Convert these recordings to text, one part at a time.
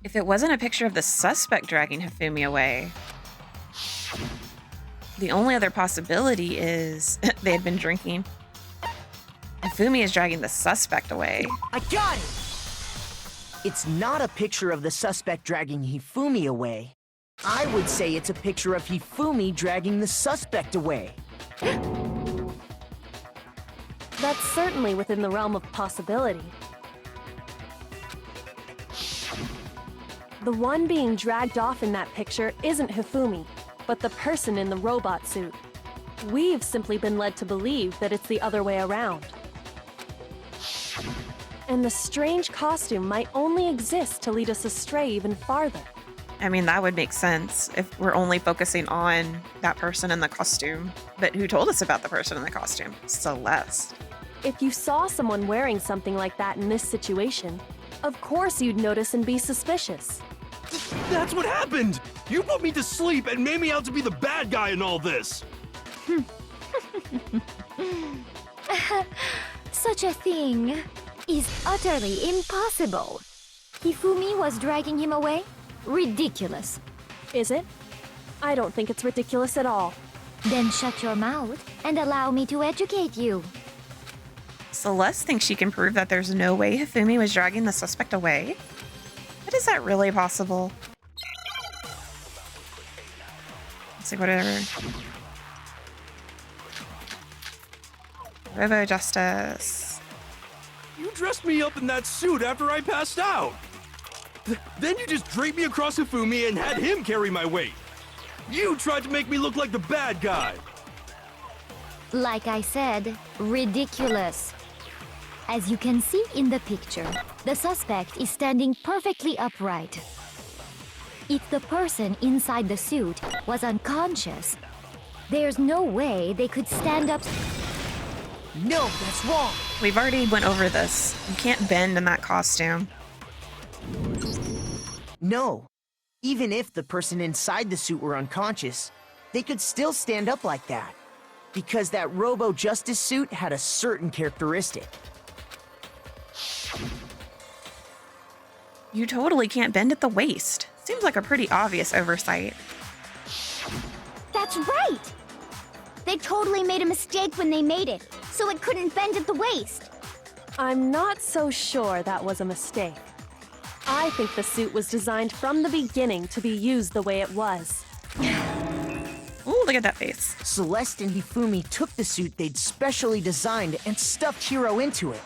If it wasn't a picture of the suspect dragging Hifumi away, the only other possibility is they had been drinking. Hifumi is dragging the suspect away. I got it! It's not a picture of the suspect dragging Hifumi away. I would say it's a picture of Hifumi dragging the suspect away. That's certainly within the realm of possibility. The one being dragged off in that picture isn't Hifumi, but the person in the robot suit. We've simply been led to believe that it's the other way around. And the strange costume might only exist to lead us astray even farther. I mean, that would make sense if we're only focusing on that person in the costume. But who told us about the person in the costume? Celeste. If you saw someone wearing something like that in this situation, of course you'd notice and be suspicious. That's what happened! You put me to sleep and made me out to be the bad guy in all this! Such a thing is utterly impossible. Hifumi was dragging him away? Ridiculous. Is it? I don't think it's ridiculous at all. Then shut your mouth and allow me to educate you. Celeste thinks she can prove that there's no way Hifumi was dragging the suspect away. But is that really possible? Let's see, whatever. Robo Justice. You dressed me up in that suit after I passed out! Then you just draped me across Hifumi and had him carry my weight! You tried to make me look like the bad guy! Like I said, ridiculous. As you can see in the picture, the suspect is standing perfectly upright. If the person inside the suit was unconscious, there's no way they could stand up. No, that's wrong! We've already went over this. You can't bend in that costume. No. Even if the person inside the suit were unconscious, they could still stand up like that. Because that Robo Justice suit had a certain characteristic. You totally can't bend at the waist. Seems like a pretty obvious oversight. That's right! They totally made a mistake when they made it, so it couldn't bend at the waist. I'm not so sure that was a mistake. I think the suit was designed from the beginning to be used the way it was. Ooh, look at that face. Celeste and Hifumi took the suit they'd specially designed and stuffed Hiro into it.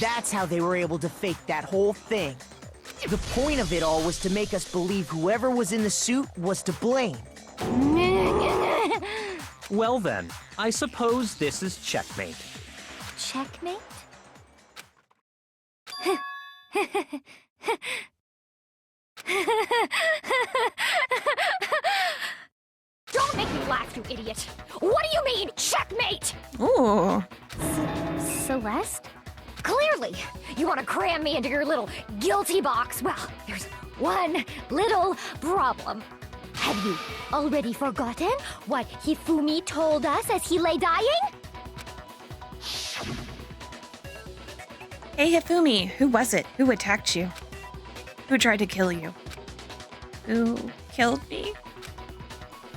That's how they were able to fake that whole thing. The point of it all was to make us believe whoever was in the suit was to blame. Well then, I suppose this is checkmate. Checkmate? Don't make me laugh, you idiot! What do you mean, checkmate? Ooh. Celeste? Clearly, you want to cram me into your little guilty box. Well, there's one little problem. Have you already forgotten what Hifumi told us as he lay dying? Hey, Hifumi, who was it? Who attacked you? Who tried to kill you? Who killed me?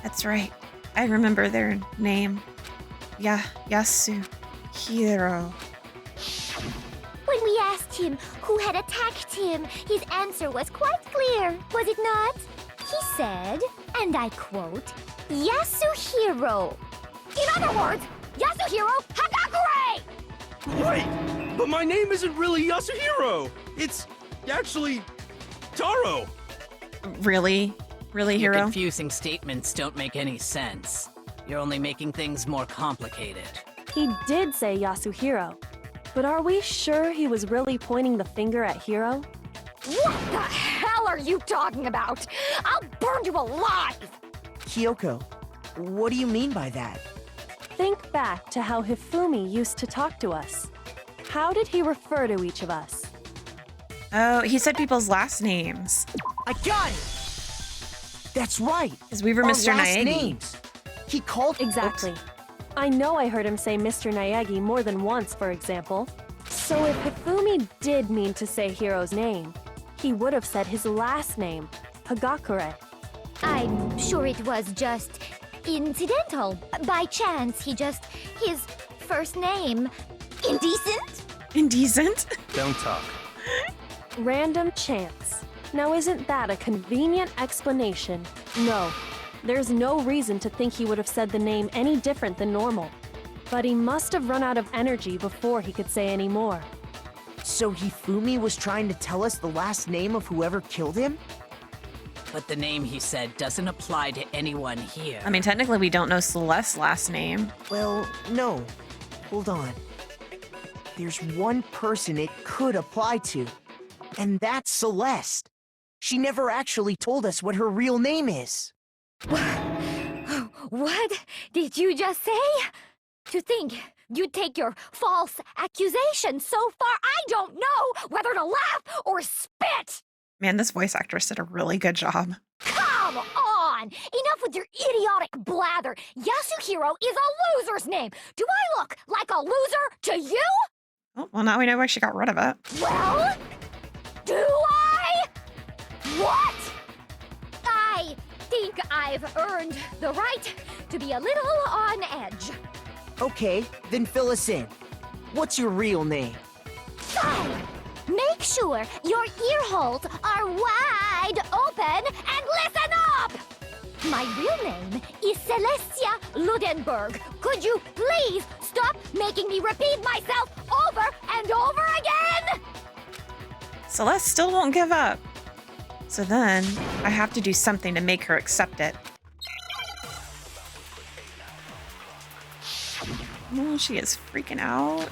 That's right. I remember their name. Yasuhiro. When we asked him who had attacked him, his answer was quite clear, was it not? He said, and I quote, Yasuhiro. In other words, Yasuhiro Hagakure! Wait! But my name isn't really Yasuhiro! It's actually Taro! Really? Really, Your Hiro? confusing statements don't make any sense. You're only making things more complicated. He did say Yasuhiro, but are we sure he was really pointing the finger at Hiro? What the hell are you talking about? I'll burn you alive! Kyoko, what do you mean by that? Think back to how Hifumi used to talk to us. How did he refer to each of us? Oh, he said people's last names. I got it! That's right! Because we were Our Mr. last Naegi. names. He called... Exactly. I know I heard him say Mr. Naegi more than once, for example. So if Hifumi did mean to say Hiro's name, he would have said his last name, Hagakure. I'm sure it was just incidental. By chance, his first name. Indecent? Indecent? Don't talk. Random chance. Now isn't that a convenient explanation? No, there's no reason to think he would have said the name any different than normal. But he must have run out of energy before he could say any more. So Hifumi was trying to tell us the last name of whoever killed him? But the name he said doesn't apply to anyone here. I mean, technically we don't know Celeste's last name. Well, no. Hold on. There's one person it could apply to, and that's Celeste. She never actually told us what her real name is. What did you just say? To think you'd take your false accusation so far, I don't know whether to laugh or spit! Man, this voice actress did a really good job. Come on! Enough with your idiotic blather! Yasuhiro is a loser's name! Do I look like a loser to you? Oh, well, now we know why she got rid of it. Well, do I? What? I think I've earned the right to be a little on edge. Okay, then fill us in. What's your real name? Fine! Make sure your ear holes are wide open and listen up! My real name is Celestia Ludenberg. Could you please stop making me repeat myself over and over again? Celeste still won't give up. So then, I have to do something to make her accept it. Oh, she is freaking out.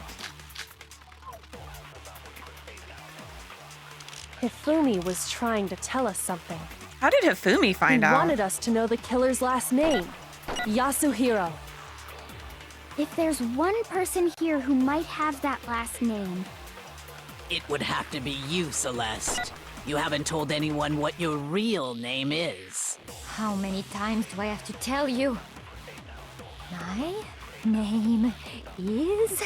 Hifumi was trying to tell us something. How did Hifumi find He out? wanted us to know the killer's last name, Yasuhiro. If there's one person here who might have that last name, It would have to be you, Celeste. You haven't told anyone what your real name is. how many times do I have to tell you? My name is...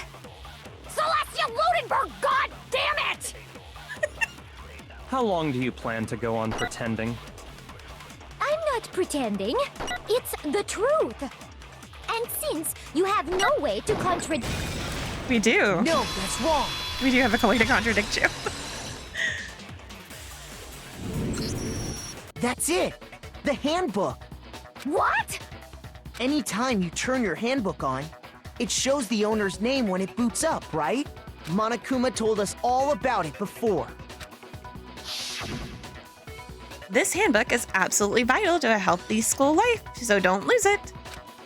Celestia Ludenberg, god damn it! How long do you plan to go on pretending? I'm not pretending. It's the truth. And since you have no way to contradict... We do. No, that's wrong. We do have a way to contradict you. That's it. The handbook. What? Anytime you turn your handbook on, it shows the owner's name when it boots up, right? Monokuma told us all about it before. This handbook is absolutely vital to a healthy school life, so don't lose it.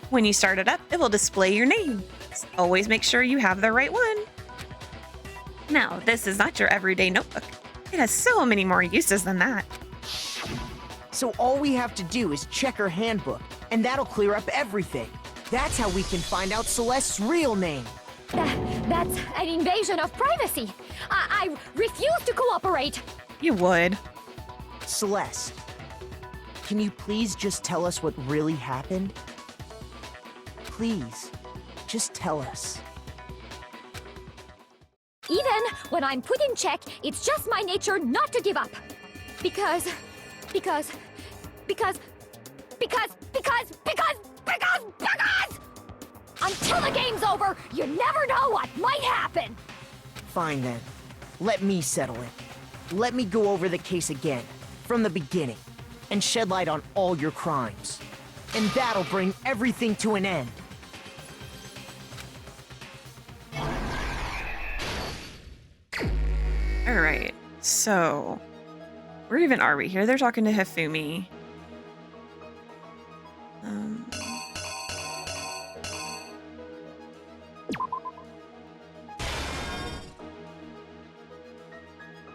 When you start it up, it will display your name. Always make sure you have the right one. Now, this is not your everyday notebook. It has so many more uses than that. So all we have to do is check her handbook, and that'll clear up everything. That's how we can find out Celeste's real name. That's an invasion of privacy. I refuse to cooperate. You would. Celeste, can you please just tell us what really happened? Please, just tell us. Even when I'm put in check, it's just my nature not to give up. Because until the game's over, you never know what might happen. Fine then. Let me settle it. Let me go over the case again, from the beginning, and shed light on all your crimes. And that'll bring everything to an end. All right, so where even are we here? They're talking to Hifumi.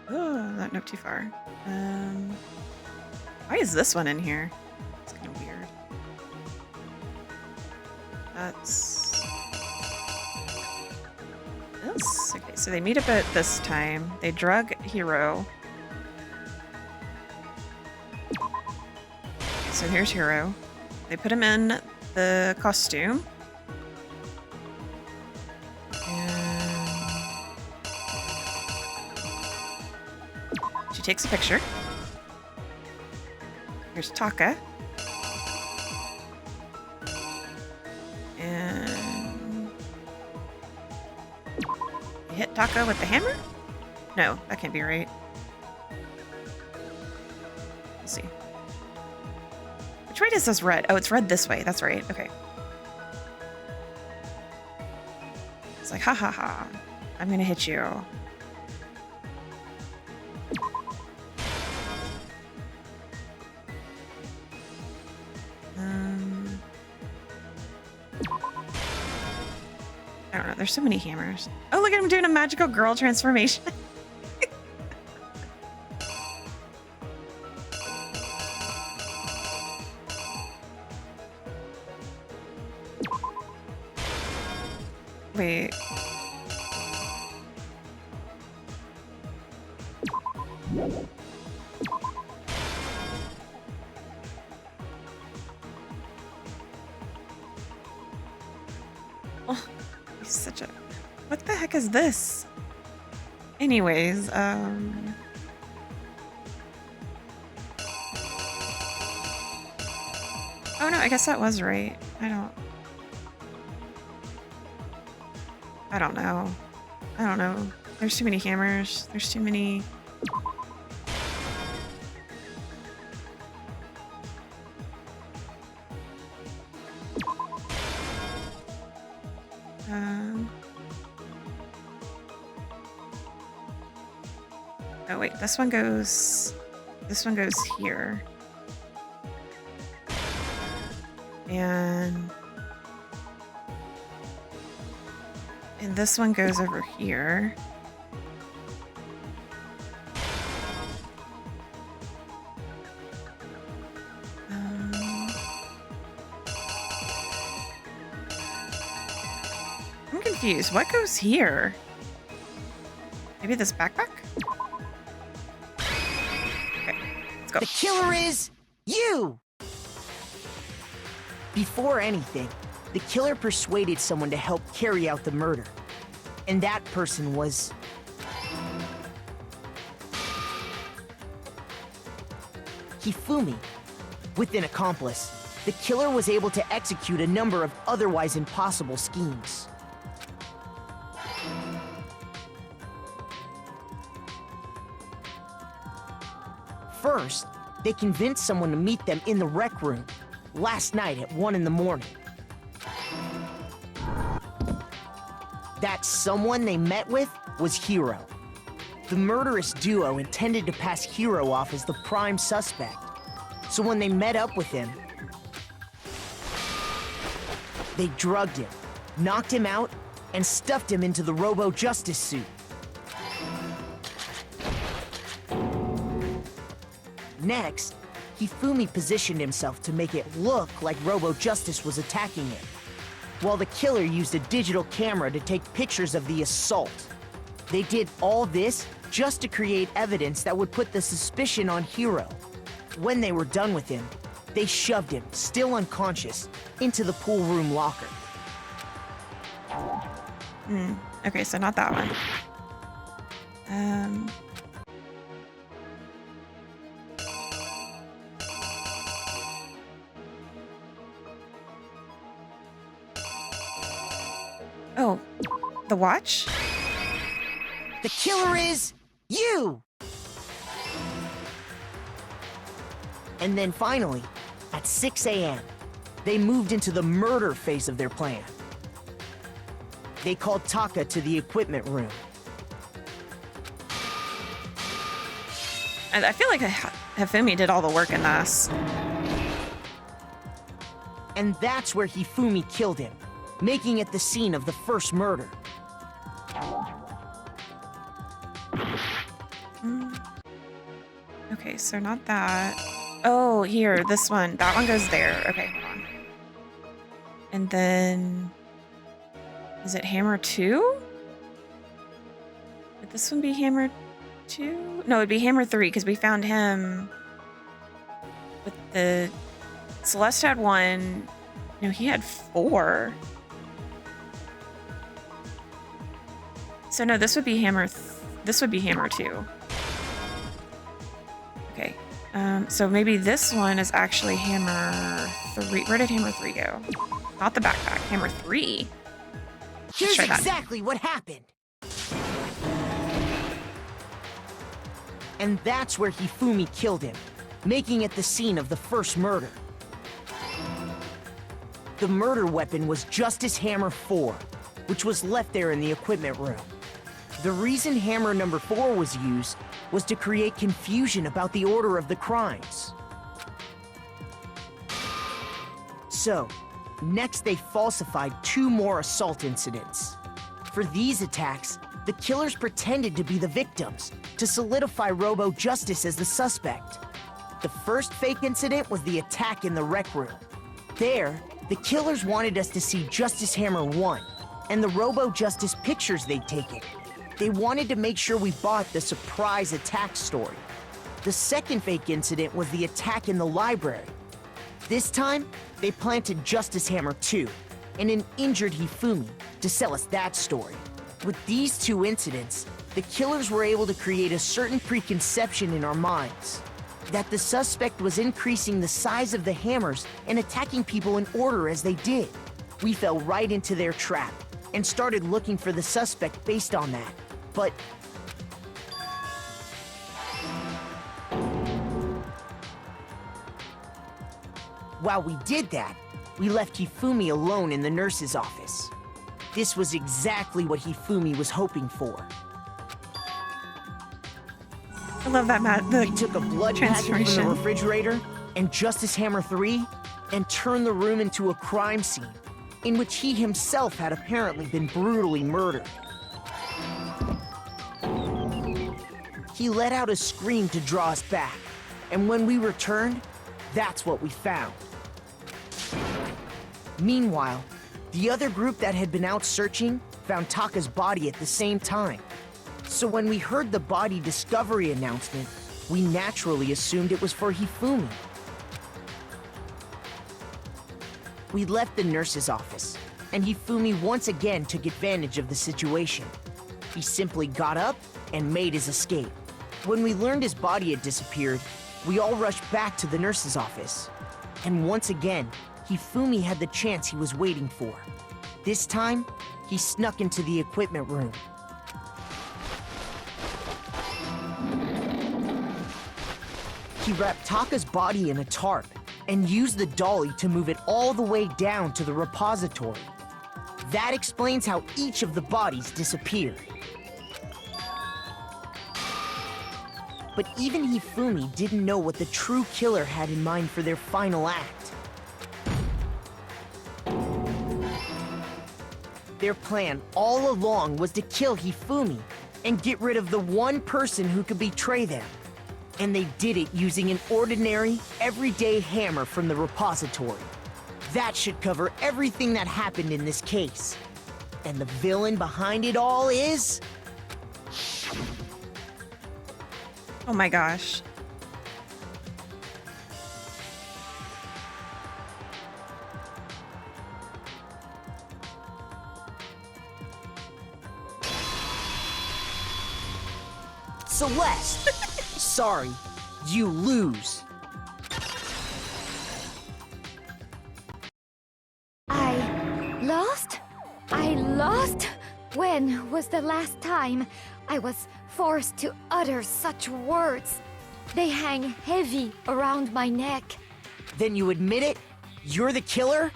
Oh, not too far. Why is this one in here? It's kind of weird. That's this. Okay, so they meet up at this time. They drug Hiro. So here's Hiro. They put him in the costume. And She takes a picture. Here's Taka. And you hit Taka with the hammer? No, that can't be right. Let's see. Which way does this red? Oh, it's red this way. That's right. Okay. It's like, ha ha ha. I'm gonna hit you. I don't know. There's so many hammers. Oh, look at him doing a magical girl transformation. Wait. Oh, he's such a... What the heck is this? Anyways, Oh no, I guess that was right. I don't know. I don't know. There's too many hammers. There's too many... Oh wait, this one goes here. And this one goes over here. I'm confused. What goes here? Maybe this backpack? Okay, let's go. The killer is you! Before anything, the killer persuaded someone to help carry out the murder. And that person was... Hifumi. With an accomplice, the killer was able to execute a number of otherwise impossible schemes. First, they convinced someone to meet them in the rec room last night at 1 in the morning. That someone they met with was Hiro. The murderous duo intended to pass Hiro off as the prime suspect. So when they met up with him, they drugged him, knocked him out, and stuffed him into the Robo-Justice suit. Next, Hifumi positioned himself to make it look like Robo-Justice was attacking him, while the killer used a digital camera to take pictures of the assault. They did all this just to create evidence that would put the suspicion on Hiro. When they were done with him, they shoved him, still unconscious, into the pool room locker. Okay, so not that one. Oh, the watch? The killer is you! And then finally, at 6 a.m., they moved into the murder phase of their plan. They called Taka to the equipment room. I feel like Hifumi did all the work in this. And that's where Hifumi killed him, making it the scene of the first murder. Okay, so not that. Oh, here, this one. That one goes there. Okay, hold on. And then... Is it hammer 2? Would this one be hammer 2? No, it'd be hammer 3, because we found him with the... Celeste had 1. No, he had 4. So no, this would be hammer... This would be hammer 2. So maybe this one is actually hammer 3. Where did hammer 3 go? Not the backpack, hammer 3. Here's try that. exactly what happened. And that's where Hifumi killed him, making it the scene of the first murder. The murder weapon was Justice Hammer 4, which was left there in the equipment room. The reason hammer number 4 was used was to create confusion about the order of the crimes. So, next they falsified 2 more assault incidents. For these attacks, the killers pretended to be the victims to solidify Robo Justice as the suspect. The first fake incident was the attack in the rec room. There, the killers wanted us to see Justice Hammer 1 and the Robo Justice pictures they'd taken. They wanted to make sure we bought the surprise attack story. The second fake incident was the attack in the library. This time, they planted Justice Hammer 2 and an injured Hifumi to sell us that story. With these 2 incidents, the killers were able to create a certain preconception in our minds that the suspect was increasing the size of the hammers and attacking people in order as they did. We fell right into their trap and started looking for the suspect based on that. But while we did that, we left Hifumi alone in the nurse's office. This was exactly what Hifumi was hoping for. I love that, Matt. We took a blood packet from the transformation. refrigerator and Justice Hammer 3 and turned the room into a crime scene in which he himself had apparently been brutally murdered. He let out a scream to draw us back, and when we returned, that's what we found. Meanwhile, the other group that had been out searching found Taka's body at the same time. So when we heard the body discovery announcement, we naturally assumed it was for Hifumi. We left the nurse's office, and Hifumi once again took advantage of the situation. He simply got up and made his escape. When we learned his body had disappeared, we all rushed back to the nurse's office. And once again, Hifumi had the chance he was waiting for. This time, he snuck into the equipment room. He wrapped Taka's body in a tarp and used the dolly to move it all the way down to the repository. That explains how each of the bodies disappeared. But even Hifumi didn't know what the true killer had in mind for their final act. Their plan all along was to kill Hifumi and get rid of the one person who could betray them. And they did it using an ordinary, everyday hammer from the repository. That should cover everything that happened in this case. And the villain behind it all is... Oh my gosh. Celeste! Sorry, you lose. I lost? I lost? When was the last time I was forced to utter such words? They hang heavy around my neck. Then you admit it? You're the killer?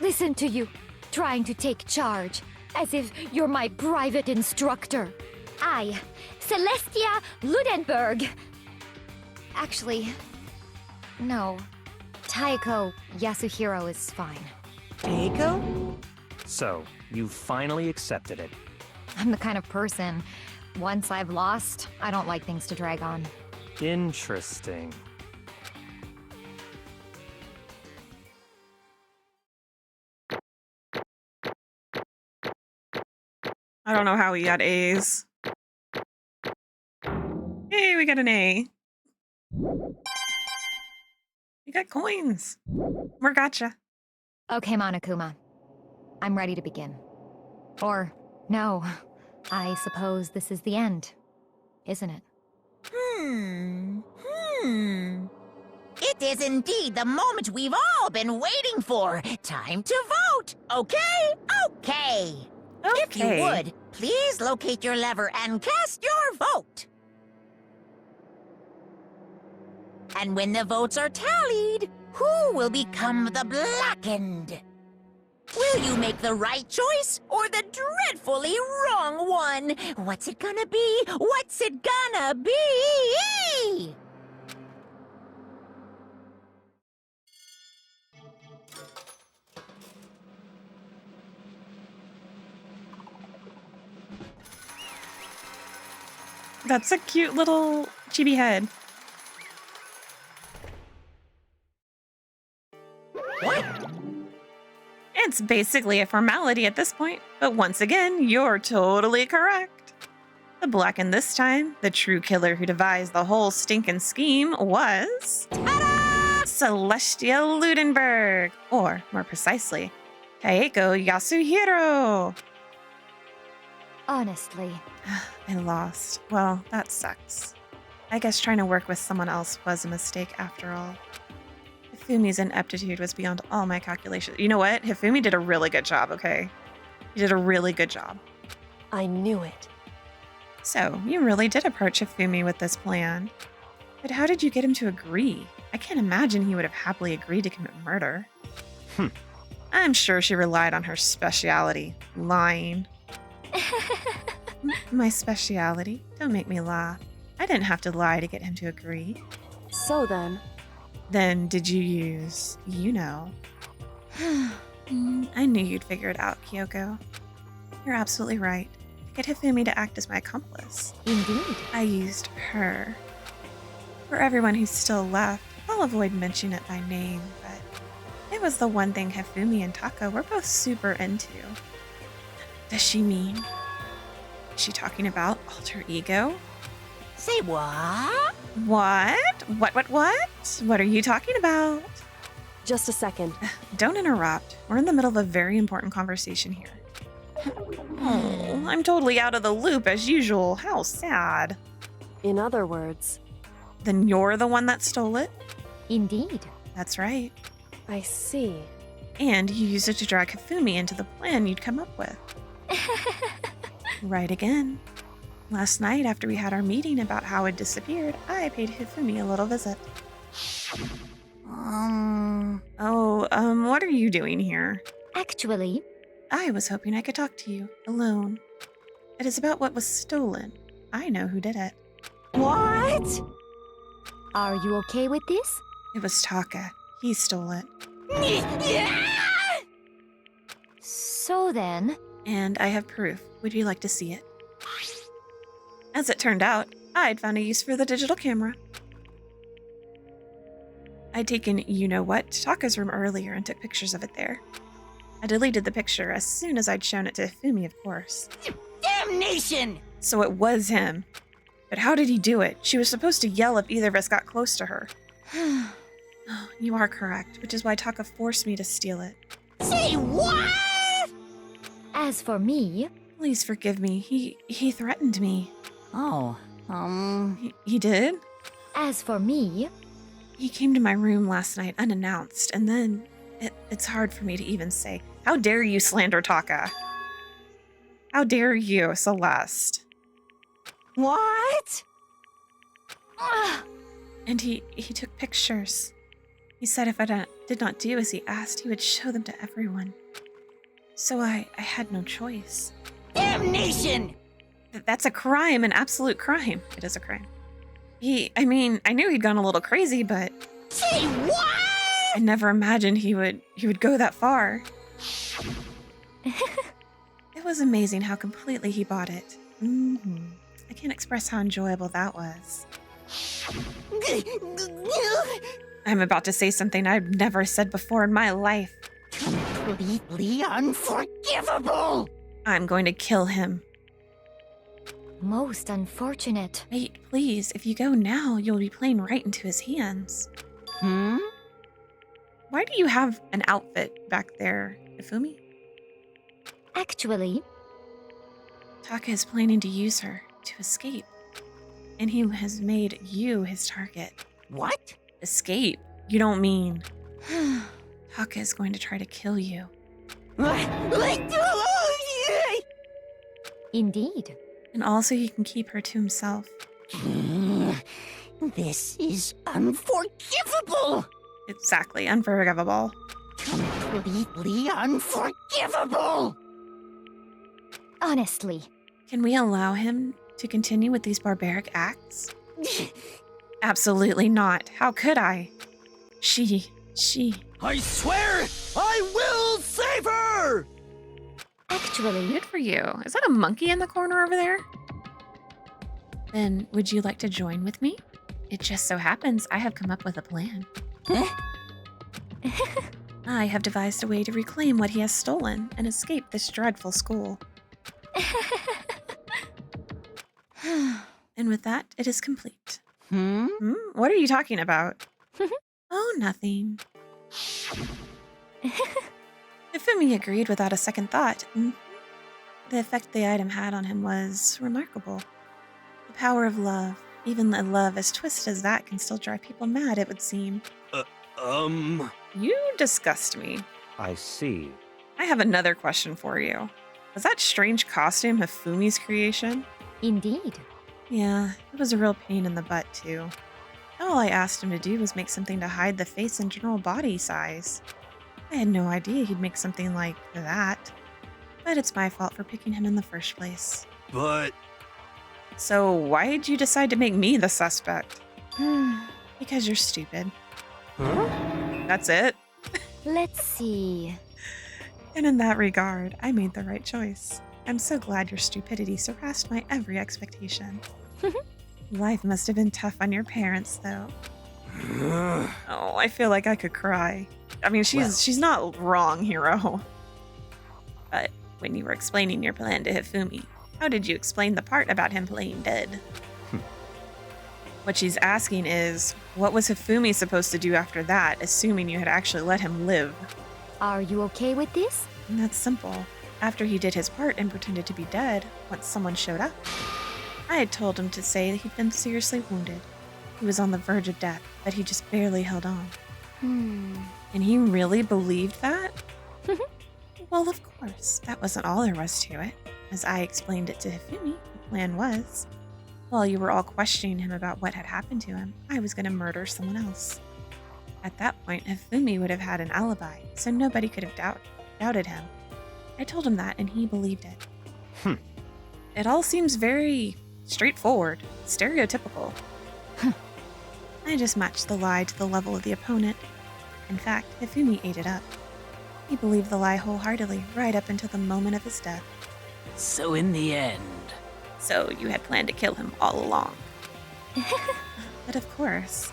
Listen to you, trying to take charge, as if you're my private instructor. I, Celestia Ludenberg. Actually, no. Taiko Yasuhiro is fine. Taiko? So, you finally accepted it. I'm the kind of person, once I've lost, I don't like things to drag on. Interesting. I don't know how we got A's. Hey, we got an A. We got coins. We're gotcha. Okay, Monokuma. I'm ready to begin. Or, no, I suppose this is the end, isn't it? It is indeed the moment we've all been waiting for. Time to vote. Okay? Okay. If you would, please locate your lever and cast your vote. And when the votes are tallied, who will become the blackened? Will you make the right choice or the dreadfully wrong one? What's it gonna be? What's it gonna be? That's a cute little chibi head. What? It's basically a formality at this point, but once again, you're totally correct. The blackened this time, the true killer who devised the whole stinking scheme was... Celestia Ludenberg, or more precisely, Taeko Yasuhiro. Honestly, I lost. Well, that sucks. I guess trying to work with someone else was a mistake after all. Hifumi's ineptitude was beyond all my calculations. You know what? Hifumi did a really good job, okay? He did a really good job. I knew it. So, you really did approach Hifumi with this plan. But how did you get him to agree? I can't imagine he would have happily agreed to commit murder. I'm sure she relied on her speciality, lying. My speciality? Don't make me laugh. I didn't have to lie to get him to agree. So then, Then did you use, you know? I knew you'd figure it out, Kyoko. You're absolutely right. To get Hifumi to act as my accomplice, indeed. I used her. For everyone who's still left, I'll avoid mentioning it by name, but it was the one thing Hifumi and Taka were both super into. Does she mean? Is she talking about alter ego? Say what? What? What? What are you talking about? just a second. Don't interrupt. We're in the middle of a very important conversation here. Oh, I'm totally out of the loop as usual. How sad. In other words, Then you're the one that stole it? Indeed. That's right. I see. And you used it to drag Hifumi into the plan you'd come up with. Right again. Last night, after we had our meeting about how it disappeared, I paid Hifumi a little visit. What are you doing here? Actually, I was hoping I could talk to you, alone. It is about what was stolen. I know who did it. What? are you okay with this? It was Taka. He stole it. So then, And I have proof. Would you like to see it? As it turned out, I'd found a use for the digital camera. I'd taken you-know-what to Taka's room earlier and took pictures of it there. I deleted the picture as soon as I'd shown it to Hifumi, of course. Damnation! So it was him. But how did he do it? She was supposed to yell if either of us got close to her. Oh, you are correct, which is why Taka forced me to steal it. Say what? as for me, Please forgive me. He threatened me. Oh, He did? as for me, He came to my room last night unannounced, and then it's hard for me to even say. How dare you slander Taka? How dare you, Celeste? what? And he took pictures. He said if I did not do as he asked, he would show them to everyone. So I had no choice. Damnation! That's a crime, an absolute crime. It is a crime. I knew he'd gone a little crazy, but Say what? I never imagined he would go that far. It was amazing how completely he bought it. I can't express how enjoyable that was. I'm about to say something I've never said before in my life. Completely unforgivable! I'm going to kill him. most unfortunate. Wait, please, if you go now, you'll be playing right into his hands. Why do you have an outfit back there, Hifumi? Actually, Taka is planning to use her to escape. And he has made you his target. What? Escape? You don't mean... Taka is going to try to kill you. Indeed. And also he can keep her to himself. This is unforgivable! Exactly, unforgivable. Completely unforgivable! Honestly. Can we allow him to continue with these barbaric acts? Absolutely not. How could I? She... I swear I will save her! Actually, Good for you. Is that a monkey in the corner over there? Then, would you like to join with me? It just so happens I have come up with a plan. I have devised a way to reclaim what he has stolen and escape this dreadful school. And with that, it is complete. What are you talking about? Oh, nothing. Ifumi agreed without a second thought. The effect the item had on him was remarkable. The power of love, even a love as twisted as that, can still drive people mad, it would seem. You disgust me. I see. I have another question for you. Was that strange costume Hifumi's creation? indeed. Yeah, it was a real pain in the butt, too. All I asked him to do was make something to hide the face and general body size. I had no idea he'd make something like that. But it's my fault for picking him in the first place. But So why'd you decide to make me the suspect? Because you're stupid. That's it? Let's see. And in that regard, I made the right choice. I'm so glad your stupidity surpassed my every expectation. Life must have been tough on your parents, though. Oh, I feel like I could cry. I mean, she's not wrong, Hiro. But when you were explaining your plan to Hifumi, how did you explain the part about him playing dead? What she's asking is, what was Hifumi supposed to do after that, assuming you had actually let him live? Are you okay with this? And that's simple. After he did his part and pretended to be dead, once someone showed up, I had told him to say that he'd been seriously wounded. He was on the verge of death, but he just barely held on. And he really believed that? Well, of course, that wasn't all there was to it. As I explained it to Hifumi, the plan was, while you were all questioning him about what had happened to him, I was going to murder someone else. At that point, Hifumi would have had an alibi, so nobody could have doubted him. I told him that, and he believed it. It all seems very straightforward, stereotypical. I just matched the lie to the level of the opponent. In fact, Hifumi ate it up. He believed the lie wholeheartedly, right up until the moment of his death. So in the end, So you had planned to kill him all along. But of course,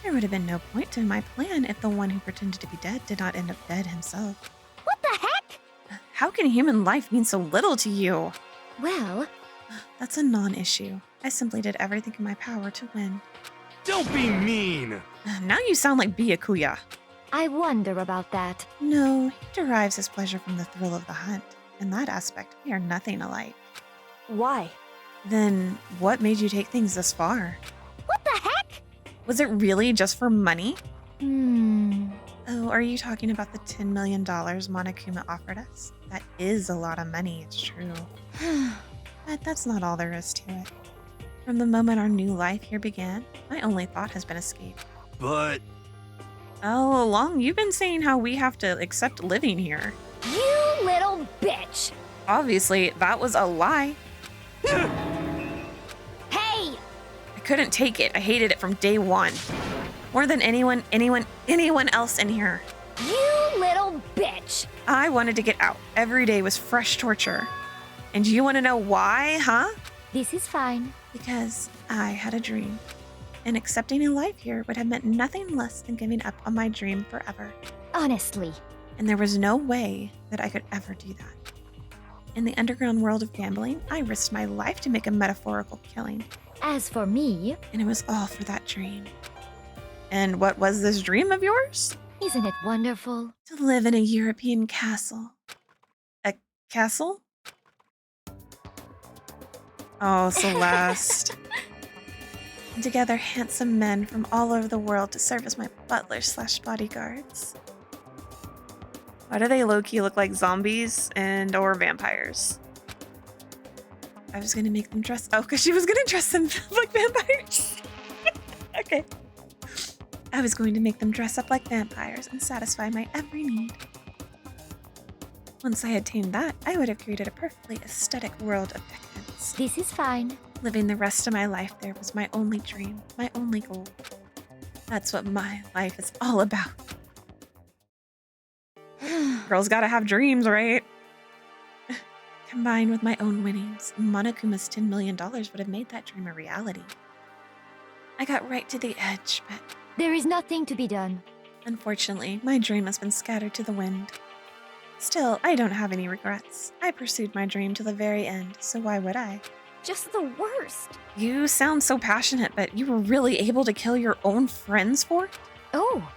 there would have been no point to my plan if the one who pretended to be dead did not end up dead himself. What the heck? How can human life mean so little to you? Well, That's a non-issue. I simply did everything in my power to win. don't be mean! Now you sound like Byakuya. I wonder about that. No, he derives his pleasure from the thrill of the hunt. In that aspect, we are nothing alike. Why? Then what made you take things this far? What the heck? Was it really just for money? Hmm. Oh, are you talking about the $10 million Monokuma offered us? That is a lot of money, it's true. But that's not all there is to it. From the moment our new life here began, my only thought has been escape. But All along, you've been saying how we have to accept living here. You little bitch! Obviously, that was a lie. Hey! I couldn't take it. I hated it from day one. More than anyone else in here. You little bitch! I wanted to get out. Every day was fresh torture. And you want to know why, huh? This is fine. Because I had a dream. And accepting a life here would have meant nothing less than giving up on my dream forever. Honestly. And there was no way that I could ever do that. In the underground world of gambling, I risked my life to make a metaphorical killing. As for me, And it was all for that dream. And what was this dream of yours? isn't it wonderful? To live in a European castle. A castle? Oh, Celeste. and together handsome men from all over the world to serve as my butlers/bodyguards. Why do they low-key look like zombies and or vampires? I was gonna make them dress. Oh, because she was gonna dress them like vampires. Okay. I was going to make them dress up like vampires and satisfy my every need. Once I attained that, I would have created a perfectly aesthetic world of decadence. This is fine. Living the rest of my life there was my only dream, my only goal. That's what my life is all about. Girls gotta have dreams, right? Combined with my own winnings, Monokuma's $10 million would have made that dream a reality. I got right to the edge, but There is nothing to be done. unfortunately, my dream has been scattered to the wind. Still, I don't have any regrets. I pursued my dream to the very end, so why would I? Just the worst. You sound so passionate, but you were really able to kill your own friends for it? Oh,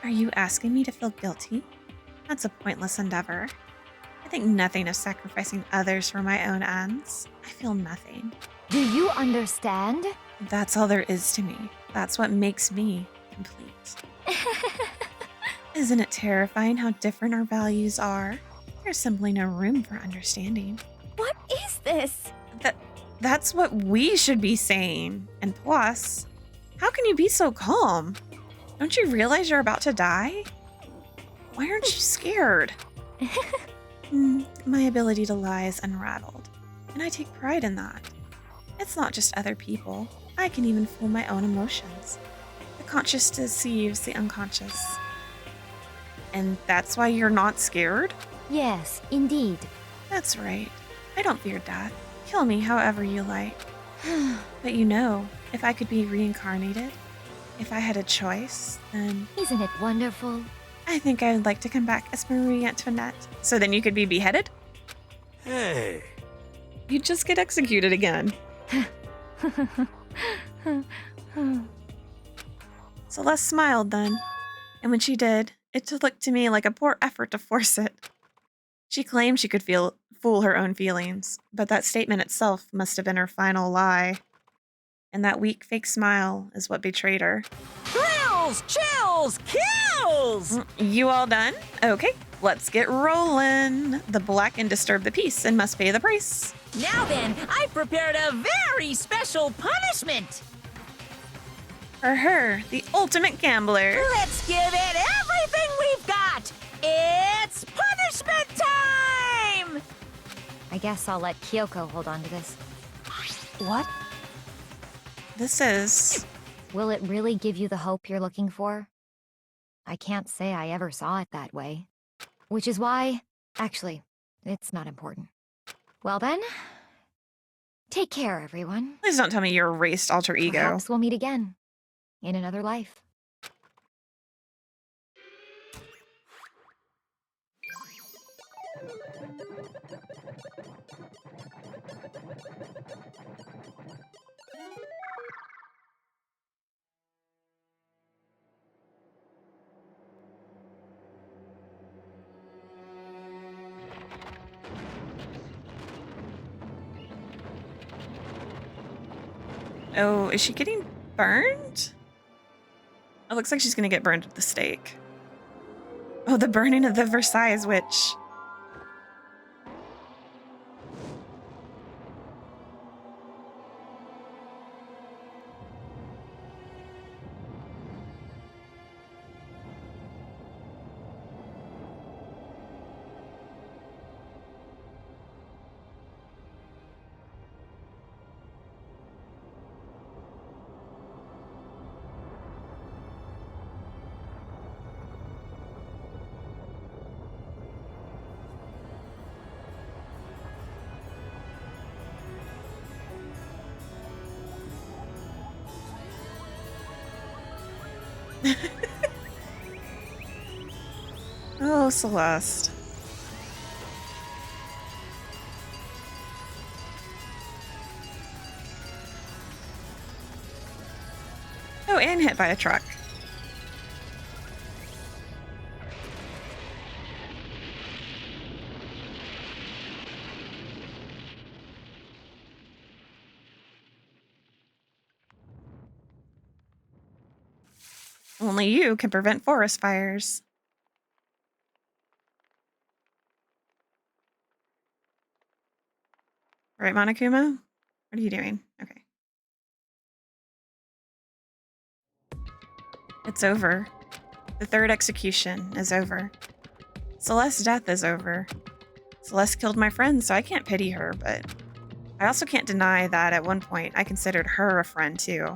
Are you asking me to feel guilty? That's a pointless endeavor. I think nothing of sacrificing others for my own ends. I feel nothing. do you understand? That's all there is to me. That's what makes me complete. Isn't it terrifying how different our values are? There's simply no room for understanding. What is this? That's what we should be saying. And plus, how can you be so calm? Don't you realize you're about to die? Why aren't you scared? My ability to lie is unraveled, and I take pride in that. It's not just other people. I can even fool my own emotions. The conscious deceives the unconscious. And that's why you're not scared? Yes, indeed. That's right. I don't fear death. Kill me however you like. But you know, if I could be reincarnated, if I had a choice, then Isn't it wonderful? I think I would like to come back as Marie Antoinette. So then you could be beheaded? Hey. You'd just get executed again. Celeste smiled then, and when she did, it looked to me like a poor effort to force it. She claimed she could fool her own feelings, but that statement itself must have been her final lie. And that weak fake smile is what betrayed her. Thrills, chills, kills! You all done? Okay, let's get rolling. The black and disturb the peace and must pay the price. Now then, I've prepared a very special punishment. For her, the ultimate gambler. Let's give it everything we've got. It's punishment time! I guess I'll let Kyoko hold on to this. What? This is... Will it really give you the hope you're looking for? I can't say I ever saw it that way. Which is why... Actually, it's not important. Well then... Take care, everyone. Please don't tell me you're erased alter ego. Perhaps we'll meet again. In another life. Oh, is she getting burned? It looks like she's gonna get burned at the stake. Oh, the burning of the Versailles witch. Oh, Celeste. Oh, and hit by a truck. Only you can prevent forest fires. Right, Monokuma? What are you doing? Okay. It's over. The third execution is over. Celeste's death is over. Celeste killed my friend, so I can't pity her, but I also can't deny that at one point I considered her a friend too.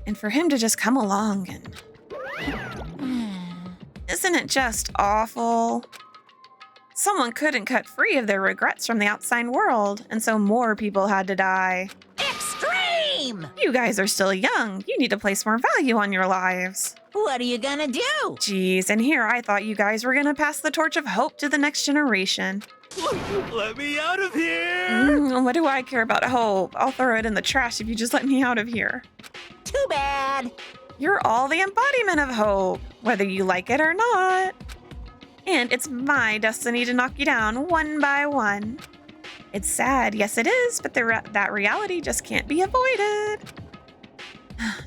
And for him to just come along and... Isn't it just awful? Someone couldn't cut free of their regrets from the outside world, and so more people had to die. Extreme! You guys are still young. You need to place more value on your lives. What are you gonna do? Jeez, and here I thought you guys were gonna pass the torch of hope to the next generation. Let me out of here! What do I care about hope? I'll throw it in the trash if you just let me out of here. Too bad. You're all the embodiment of hope, whether you like it or not. And it's my destiny to knock you down one by one. It's sad, yes it is, but that reality just can't be avoided.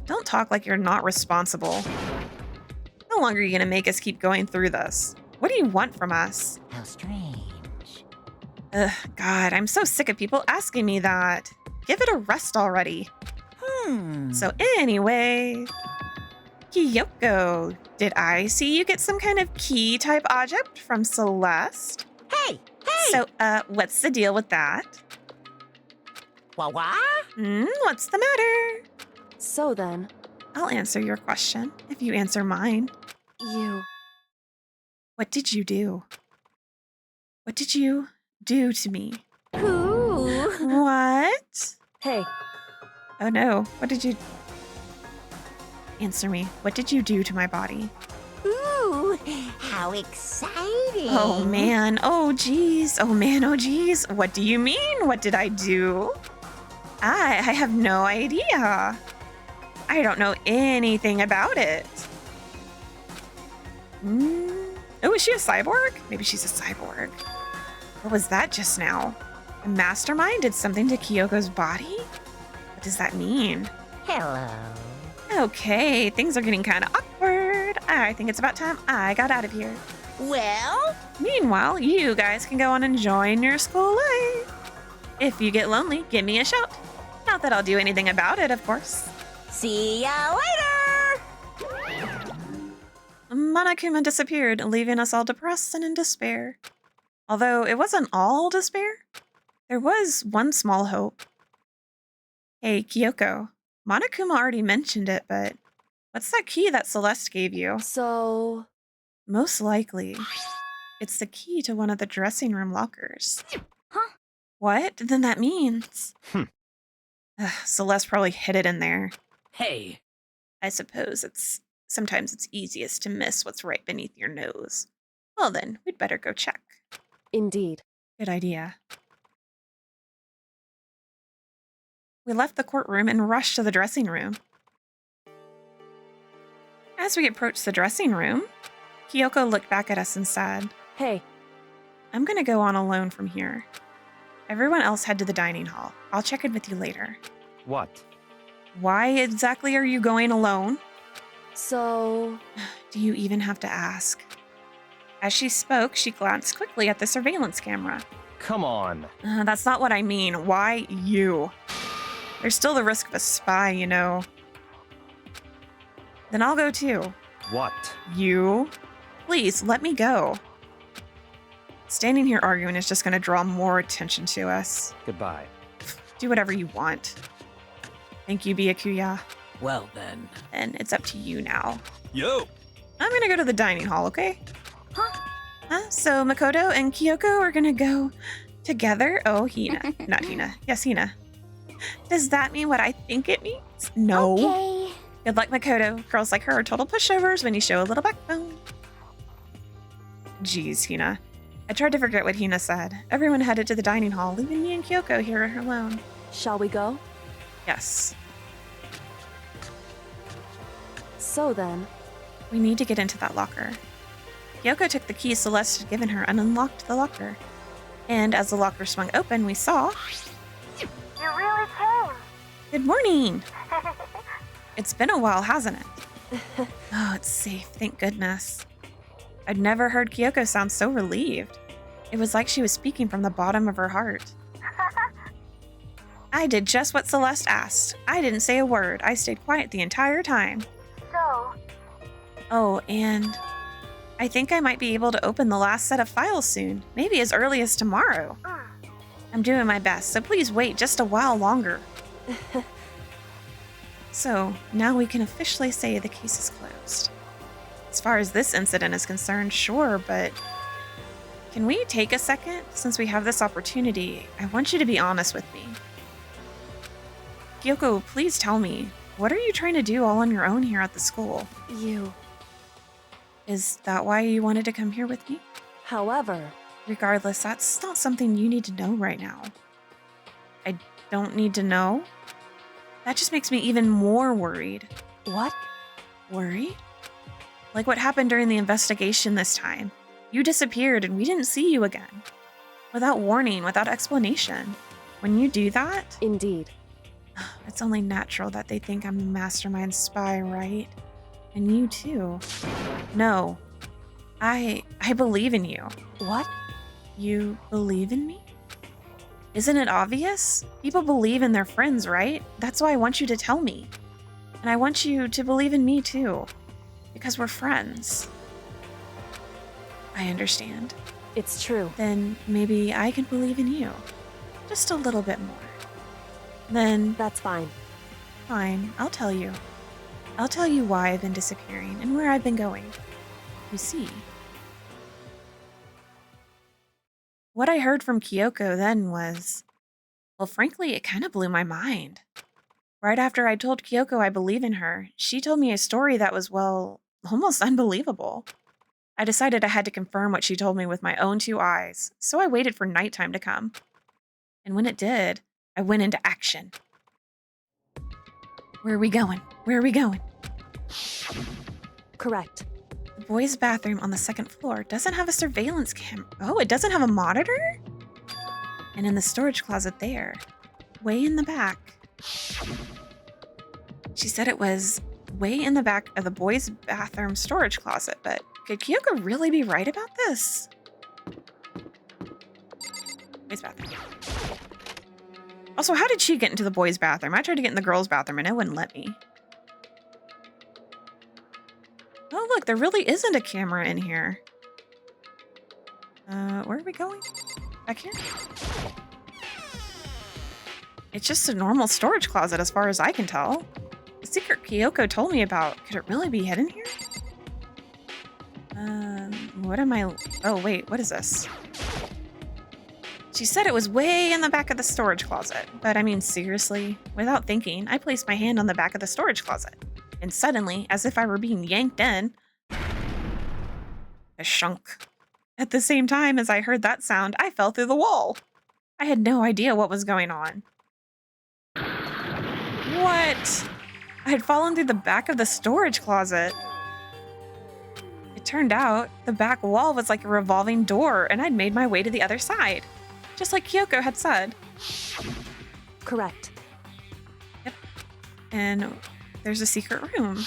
Don't talk like you're not responsible. How long are you gonna make us keep going through this? What do you want from us? How strange. Ugh, God, I'm so sick of people asking me that. Give it a rest already. So anyway, Kyoko, did I see you get some kind of key type object from Celeste? Hey! Hey! So, what's the deal with that? What? What's the matter? So then, I'll answer your question if you answer mine. you... What did you do? What did you do to me? Ooh. What? Hey, Oh no, what did you... Answer me. What did you do to my body? Ooh, how exciting. Oh man, oh geez, oh man, oh geez. What do you mean? What did I do? I have no idea. I don't know anything about it. Oh, is she a cyborg? Maybe she's a cyborg. What was that just now? A mastermind did something to Kyoko's body? What does that mean? Hello. Okay, things are getting kind of awkward. I think it's about time I got out of here. Well, Meanwhile, you guys can go on enjoying your school life. If you get lonely, give me a shout. Not that I'll do anything about it, of course. see ya later. Monokuma disappeared, leaving us all depressed and in despair. Although it wasn't all despair, there was one small hope. Hey, Kyoko, Monokuma already mentioned it, but what's that key that Celeste gave you? so... Most likely, it's the key to one of the dressing room lockers. Huh? What? Then that means... Ugh, Celeste probably hid it in there. Hey, I suppose sometimes it's easiest to miss what's right beneath your nose. Well then, we'd better go check. Indeed. Good idea. We left the courtroom and rushed to the dressing room. As we approached the dressing room, Kyoko looked back at us and said, Hey, I'm gonna go on alone from here. Everyone else head to the dining hall. I'll check in with you later. What? Why exactly are you going alone? so... Do you even have to ask? As she spoke, she glanced quickly at the surveillance camera. Come on. That's not what I mean. Why you? There's still the risk of a spy, you know. Then I'll go too. What? You? Please, let me go. Standing here arguing is just going to draw more attention to us. Goodbye. Do whatever you want. Thank you, Byakuya. well then. And it's up to you now. Yo! I'm going to go to the dining hall, okay? So Makoto and Kyoko are going to go together? Oh, Hina. Not Hina. Yes, Hina. Does that mean what I think it means? No. Okay. Good luck, Makoto. Girls like her are total pushovers when you show a little backbone. Jeez, Hina. I tried to forget what Hina said. Everyone headed to the dining hall, leaving me and Kyoko here alone. Shall we go? Yes. So then, We need to get into that locker. Kyoko took the key Celeste had given her and unlocked the locker. And as the locker swung open, we saw... You really came. Good morning! It's been a while, hasn't it? Oh, it's safe. Thank goodness. I'd never heard Kyoko sound so relieved. It was like she was speaking from the bottom of her heart. I did just what Celeste asked. I didn't say a word. I stayed quiet the entire time. So, Oh, and I think I might be able to open the last set of files soon, maybe as early as tomorrow. I'm doing my best, so please wait just a while longer. So, now we can officially say the case is closed. As far as this incident is concerned, sure, but can we take a second? Since we have this opportunity, I want you to be honest with me. Kyoko, please tell me, what are you trying to do all on your own here at the school? you. Is that why you wanted to come here with me? However, Regardless, that's not something you need to know right now. I don't need to know? That just makes me even more worried. what? Worried? Like what happened during the investigation this time. You disappeared and we didn't see you again. Without warning, without explanation. When you do that, Indeed. it's only natural that they think I'm a mastermind spy, right? And you too. No. I believe in you. What? You believe in me? Isn't it obvious? People believe in their friends, right? That's why I want you to tell me. And I want you to believe in me too. Because we're friends. I understand. It's true. Then maybe I can believe in you. Just a little bit more. Then, That's fine. fine, I'll tell you. I'll tell you why I've been disappearing and where I've been going. You see. What I heard from Kyoko then was, well, frankly, it kind of blew my mind. Right after I told Kyoko I believe in her, she told me a story that was, well, almost unbelievable. I decided I had to confirm what she told me with my own two eyes, so I waited for nighttime to come. And when it did, I went into action. Where are we going? Where are we going? Correct. The boys' bathroom on the second floor doesn't have a surveillance camera. Oh, it doesn't have a monitor? And in the storage closet there, way in the back. She said it was way in the back of the boys' bathroom storage closet, but could Kyoko really be right about this? Boys' bathroom. Also, how did she get into the boys' bathroom? I tried to get in the girls' bathroom and it wouldn't let me. Oh, look, there really isn't a camera in here. Where are we going? Back here? It's just a normal storage closet as far as I can tell. The secret Kyoko told me about, could it really be hidden here? What am I... Oh, wait, what is this? She said it was way in the back of the storage closet. But I mean, seriously? Without thinking, I placed my hand on the back of the storage closet. And suddenly, as if I were being yanked in, I shunk. At the same time as I heard that sound, I fell through the wall. I had no idea what was going on. What? I had fallen through the back of the storage closet. It turned out the back wall was like a revolving door, and I'd made my way to the other side, just like Kyoko had said. Correct. Yep. And there's a secret room.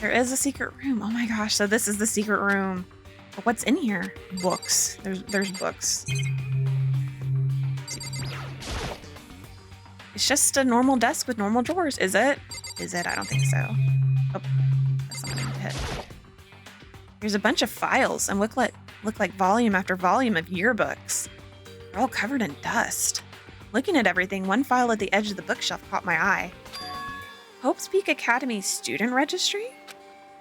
There is a secret room. Oh my gosh, so this is the secret room. But what's in here? Books. There's books. It's just a normal desk with normal drawers, is it? Is it? I don't think so. Oh, that's not what I need to hit. There's a bunch of files and look like volume after volume of yearbooks. They're all covered in dust. Looking at everything, one file at the edge of the bookshelf caught my eye. Hope's Peak Academy student registry?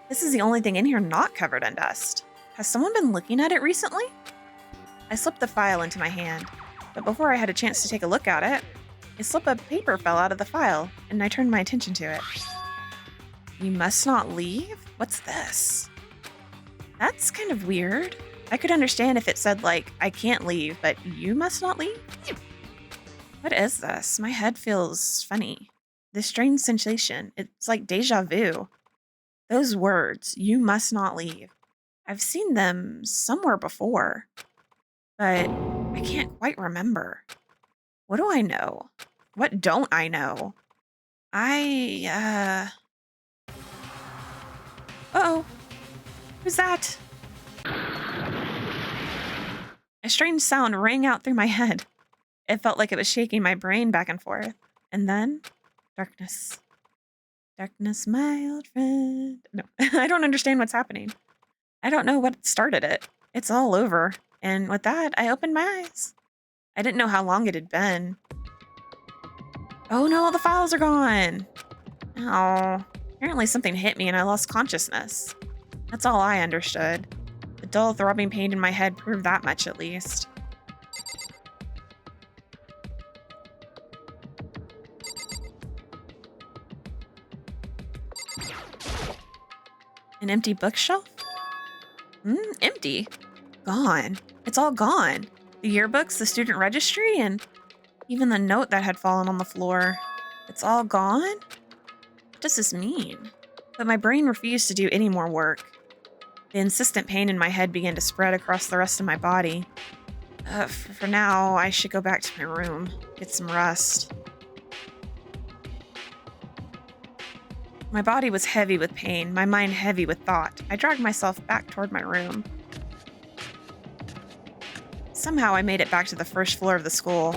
This is the only thing in here not covered in dust. Has someone been looking at it recently? I slipped the file into my hand, but before I had a chance to take a look at it, a slip of paper fell out of the file, and I turned my attention to it. You must not leave? What's this? That's kind of weird. I could understand if it said, like, I can't leave, but you must not leave? What is this? My head feels funny. This strange sensation. It's like deja vu. Those words, you must not leave. I've seen them somewhere before, but I can't quite remember. What do I know? What don't I know? Uh-oh. Who's that? A strange sound rang out through my head. It felt like it was shaking my brain back and forth. And then, darkness. Darkness, my old friend. No, I don't understand what's happening. I don't know what started it. It's all over. And with that, I opened my eyes. I didn't know how long it had been. Oh no, the files are gone. Oh, apparently something hit me and I lost consciousness. That's all I understood. The dull throbbing pain in my head proved that much at least. An empty bookshelf? Empty. Gone. It's all gone. The yearbooks, the student registry, and even the note that had fallen on the floor. It's all gone? What does this mean? But my brain refused to do any more work. The insistent pain in my head began to spread across the rest of my body. For now, I should go back to my room, get some rest. My body was heavy with pain, my mind heavy with thought. I dragged myself back toward my room. Somehow I made it back to the first floor of the school.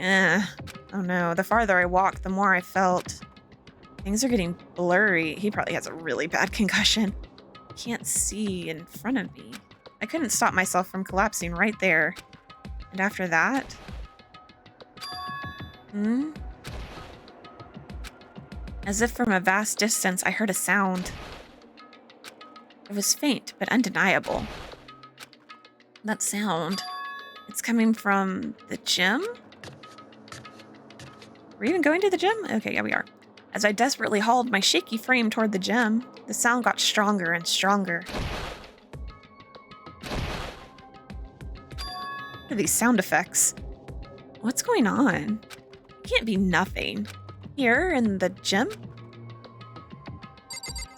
Oh no, the farther I walked, the more I felt. Things are getting blurry. He probably has a really bad concussion. Can't see in front of me. I couldn't stop myself from collapsing right there. And after that... As if from a vast distance, I heard a sound. It was faint, but undeniable. That sound, it's coming from the gym? We're even going to the gym? Okay, yeah, we are. As I desperately hauled my shaky frame toward the gym, the sound got stronger and stronger. What are these sound effects? What's going on? It can't be nothing. Here in the gym? Let's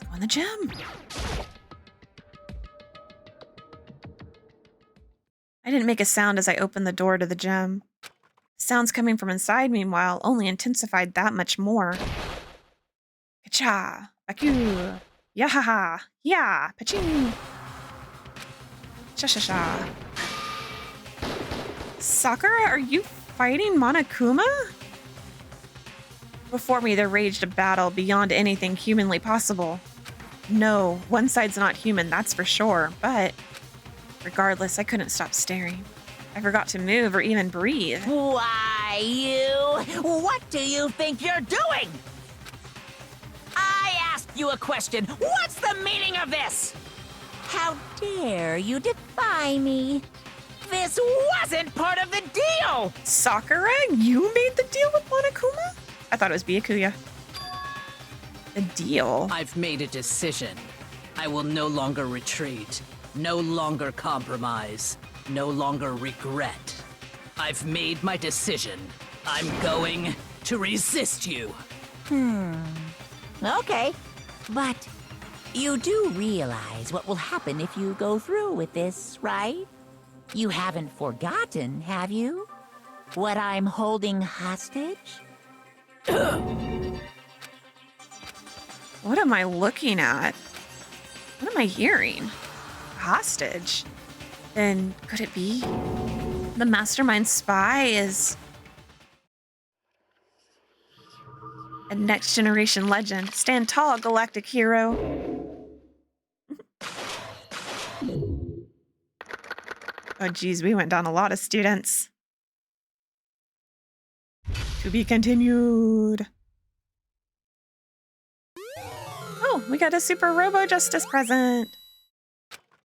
go in the gym. I didn't make a sound as I opened the door to the gym. Sounds coming from inside, meanwhile, only intensified that much more. Ka-cha! Baku! Yahaha! Yeah! Paching! Sha-sha-sha! Sakura, are you fighting Monokuma? Before me, there raged a battle beyond anything humanly possible. No, one side's not human, that's for sure, but regardless, I couldn't stop staring. I forgot to move or even breathe. Why, you? What do you think you're doing? I asked you a question. What's the meaning of this? How dare you defy me? This wasn't part of the deal! Sakura, you made the deal with Monokuma? I thought it was Byakuya. The deal? I've made a decision. I will no longer retreat, no longer compromise, no longer regret. I've made my decision. I'm going to resist you. Okay, but you do realize what will happen if you go through with this, right? You haven't forgotten, have you? What I'm holding hostage? What am I looking at? What am I hearing? Hostage? Then could it be the mastermind spy is a next generation legend? Stand tall, galactic hero. Oh geez, we went down a lot of students. To be continued. Oh, we got a Super Robo Justice present.